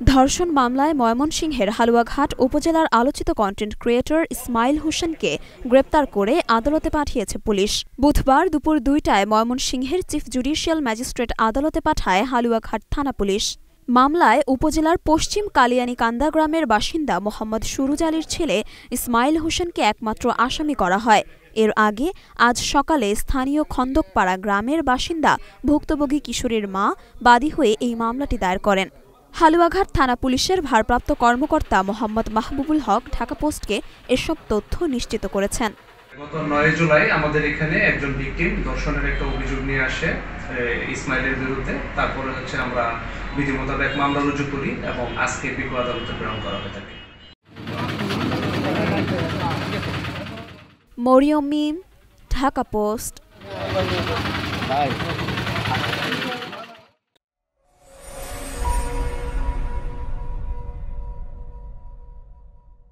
ধর্ষণ মামলায় ময়মনসিংহের হালুয়াঘাট উপজেলার আলোচিত কন্টেন্ট ক্রিয়েটর ইসমাইল হোসেনকে গ্রেপ্তার করে আদালতে পাঠিয়েছে পুলিশ। বুধবার দুপুর ২টায় ময়মনসিংহের চিফ জুডিশিয়াল ম্যাজিস্ট্রেট আদালতে পাঠায় হালুয়াঘাট থানা পুলিশ। মামলায় উপজেলার পশ্চিম কালিয়ানীকান্দা গ্রামের বাসিন্দা মোহাম্মদ সুরুজ আলীর ছেলে ইসমাইল হোসেনকে একমাত্র আসামি করা হয়। এর আগে আজ সকালে স্থানীয় খন্দকপাড়া গ্রামের বাসিন্দা ভুক্তভোগী কিশোরীর মা বাদী হয়ে এই মামলাটি দায়ের করেন। হালুয়াঘাট থানা পুলিশের ভারপ্রাপ্ত কর্মকর্তা মোহাম্মদ মাহবুবুল হক ঢাকা পোস্টকে এসব তথ্য নিশ্চিত করেছেন। গত ৯ জুলাই আমাদের এখানে একজন ভিকটিম ধর্ষণের একটা অভিযোগ নিয়ে আসে ইসমাইলের বিরুদ্ধে। তারপরে আমরা বিধি মোতাবেক মামলা রুজু করি এবং আজকে বিজ্ঞ আদালতে প্রেরণ করা হয়ে থাকে। মরিয়ম মিম, ঢাকা পোস্ট।